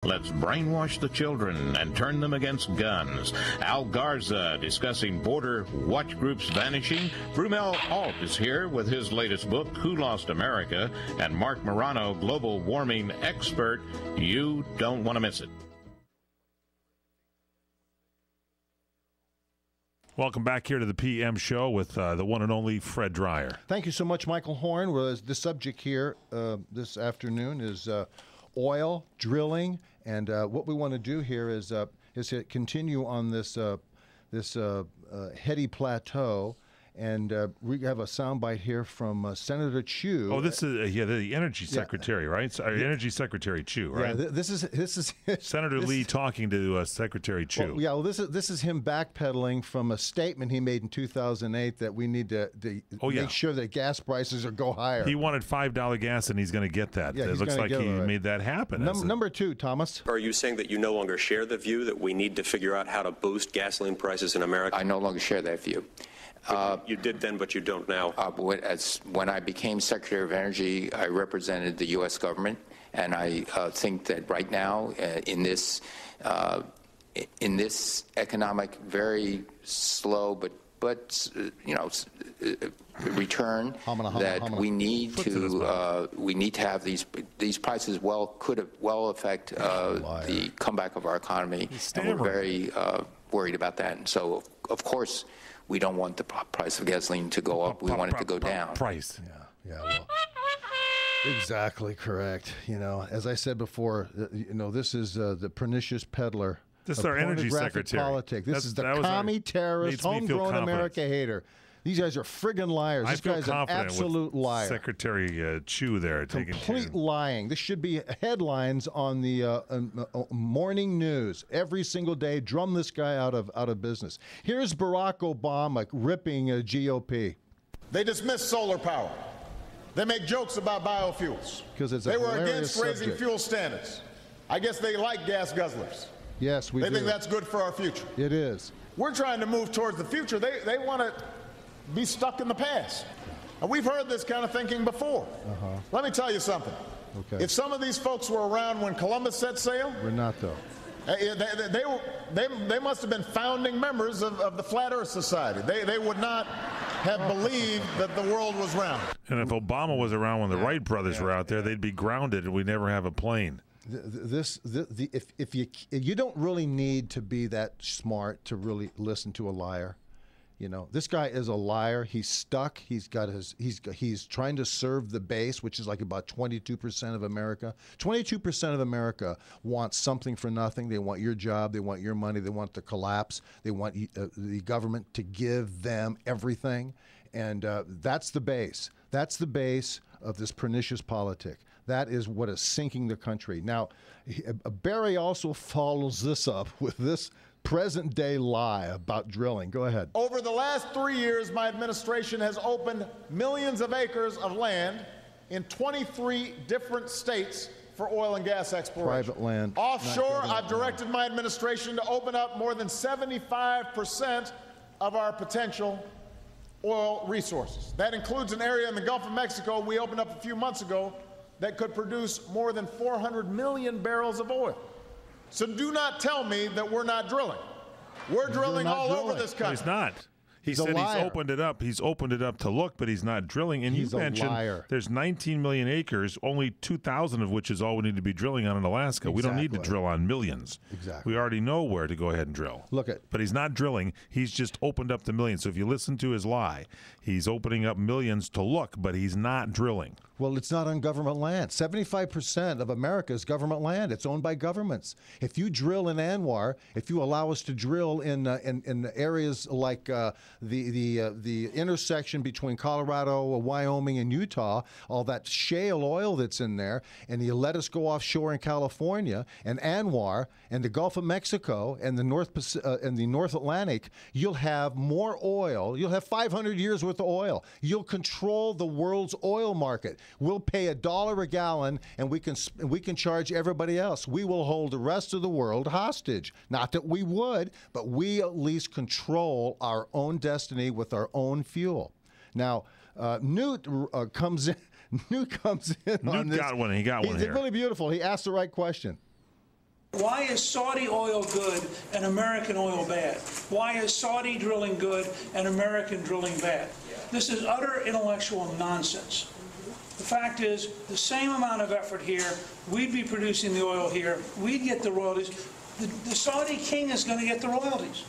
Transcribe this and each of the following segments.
Let's brainwash the children and turn them against guns. Al Garza discussing border watch groups vanishing. Brumel Alt is here with his latest book, Who Lost America? And Mark Morano, global warming expert. You don't want to miss it. Welcome back here to the PM show with the one and only Fred Dryer. Thank you so much, Michael Horn. The subject here this afternoon is oil, drilling, and what we want to do here is to continue on this heady plateau. And we have a soundbite here from Senator Chu. Oh, this is the Energy Secretary, right? Energy Secretary Chu, right? Yeah, this is Senator Lee talking to Secretary Chu. Well, this is him backpedaling from a statement he made in 2008 that we need to make sure that gas prices go higher. He wanted $5 gas, and he's going to get that. Yeah, it looks like he made that happen. Number two, Thomas. Are you saying that you no longer share the view that we need to figure out how to boost gasoline prices in America? I no longer share that view. You did then, but you don't now. When I became Secretary of Energy, I represented the U.S. government, and I think that right now, in this economic, very slow but return, that we need to have these prices could affect the comeback of our economy, and we're very worried about that. And so, of course, we don't want the price of gasoline to go up. We want it to go down. Well, exactly correct. As I said before, this is the pernicious peddler. This is our energy secretary. Politics. This is the commie terrorist, homegrown America hater. These guys are friggin' liars. This guy's an absolute liar. Secretary Chu there. Complete lying. This should be headlines on the morning news every single day. Drum this guy out of business. Here's Barack Obama ripping GOP. They dismiss solar power. They make jokes about biofuels. They were against raising fuel standards. I guess they like gas guzzlers. Yes, we do. They think that's good for our future. It is. We're trying to move towards the future. They want to be stuck in the past. And we've heard this kind of thinking before. Let me tell you something. Okay. If some of these folks were around when Columbus set sail, we're not though. They must have been founding members of the Flat Earth Society. They would not have believed that the world was round. And if Obama was around when the Wright brothers were out there, they'd be grounded and we'd never have a plane. If you don't really need to be that smart to really listen to a liar. This guy is a liar. He's stuck. He's trying to serve the base, which is like about 22% of America. 22% of America wants something for nothing. They want your job. They want your money. They want the collapse. They want the government to give them everything. And that's the base. That's the base of this pernicious politic. That is what is sinking the country. Now, Barry also follows this up with this present-day lie about drilling. Go ahead. Over the last 3 years, my administration has opened millions of acres of land in 23 different states for oil and gas exploration. Private land. Offshore, I've directed my administration to open up more than 75% of our potential oil resources. That includes an area in the Gulf of Mexico we opened up a few months ago that could produce more than 400 million barrels of oil. So do not tell me that we're not drilling. We're drilling all over this country. No, he's not. He said he's opened it up. He's opened it up to look, but he's not drilling. And you mentioned there's 19 million acres, only 2,000 of which is all we need to be drilling on in Alaska. We don't need to drill on millions. Exactly. We already know where to go ahead and drill. But he's not drilling. He's just opened up the millions. So if you listen to his lie, he's opening up millions to look, but he's not drilling. Well, it's not on government land. 75% of America is government land. It's owned by governments. If you drill in Anwar, if you allow us to drill in areas like the intersection between Colorado, Wyoming, and Utah, all that shale oil that's in there, and you let us go offshore in California and Anwar and the Gulf of Mexico and the North Atlantic, you'll have more oil. You'll have 500 years worth of oil. You'll control the world's oil market. We'll pay $1 a gallon, and we can charge everybody else. We will hold the rest of the world hostage. Not that we would, but we at least control our own destiny with our own fuel. Now, Newt comes in. Newt got one. He got one here. He's really beautiful. He asked the right question. Why is Saudi oil good and American oil bad? Why is Saudi drilling good and American drilling bad? This is utter intellectual nonsense. The fact is, the same amount of effort here, we'd be producing the oil here, we'd get the royalties. The Saudi king is going to get the royalties.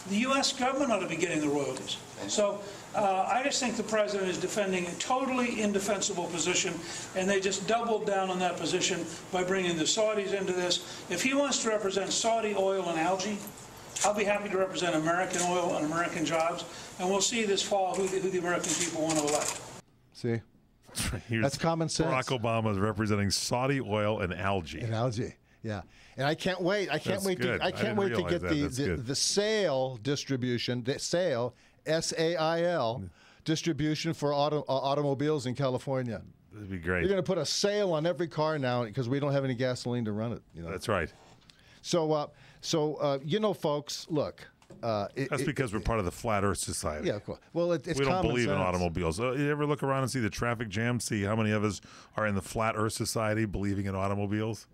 The U.S. government ought to be getting the royalties. So I just think the president is defending a totally indefensible position, and they just doubled down on that position by bringing the Saudis into this. If he wants to represent Saudi oil and algae, I'll be happy to represent American oil and American jobs, and we'll see this fall who the American people want to elect. See? That's common sense. Barack Obama is representing Saudi oil and algae. And algae, yeah. And I can't wait. I can't wait to get the sale distribution. The sale, SAIL, distribution for automobiles in California. That'd be great. You're going to put a sale on every car now because we don't have any gasoline to run it. You know? That's right. So, you know, folks, look. That's because we're part of the Flat Earth Society. Yeah, of course. Well, it's we don't believe sense. in automobiles. You ever look around and see the traffic jam? See how many of us are in the Flat Earth Society believing in automobiles?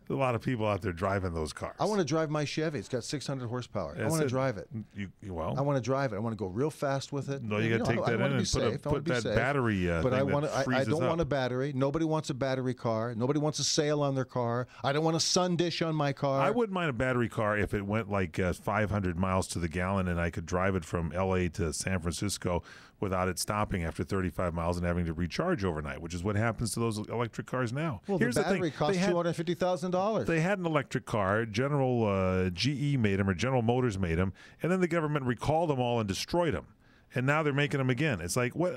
There's a lot of people out there driving those cars. I want to drive my Chevy. It's got 600 horsepower. I want to drive it. Well, I want to drive it. I want to go real fast with it. No, you got to take that in and put that battery. But I don't want a battery. Nobody wants a battery car. Nobody wants a sail on their car. I don't want a sun dish on my car. I wouldn't mind a battery car if it went like 500 miles to the gallon and I could drive it from L.A. to San Francisco without it stopping after 35 miles and having to recharge overnight, which is what happens to those electric cars now. Well, the battery costs $250,000. They had an electric car. GE made them, or General Motors made them, and then the government recalled them all and destroyed them. And now they're making them again. It's like, what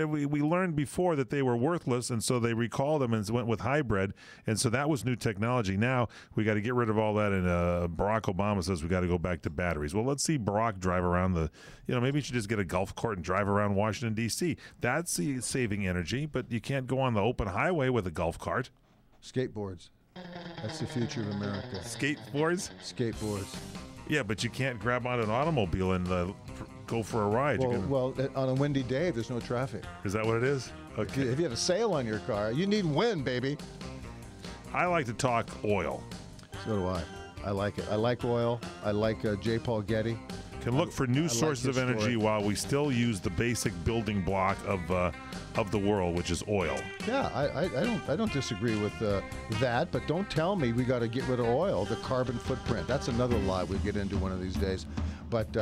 we learned before that they were worthless, and so they recalled them and went with hybrid, and so that was new technology. Now we got to get rid of all that, and Barack Obama says we got to go back to batteries. Well, let's see Barack drive around maybe you should just get a golf cart and drive around Washington, D.C. That's saving energy, but you can't go on the open highway with a golf cart. Skateboards. That's the future of America. Skateboards? Skateboards. Yeah, but you can't grab on an automobile and go for a ride. Well, on a windy day, there's no traffic. Is that what it is? Okay. If you have a sail on your car, you need wind, baby. I like to talk oil. So do I. I like it. I like oil. I like J. Paul Getty. Can look for new sources of energy while we still use the basic building block of the world, which is oil. Yeah, I don't disagree with that, but don't tell me we got to get rid of oil, the carbon footprint. That's another lie we get into one of these days. But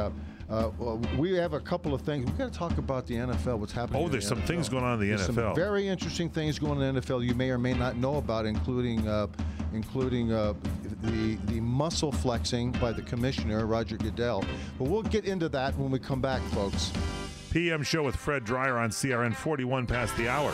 we have a couple of things. We've got to talk about the NFL, what's happening. Oh, there's some things going on in the NFL. Some very interesting things going on in the NFL you may or may not know about, including the muscle flexing by the commissioner, Roger Goodell. But we'll get into that when we come back, folks. PM Show with Fred Dryer on CRN, 41 past the hour.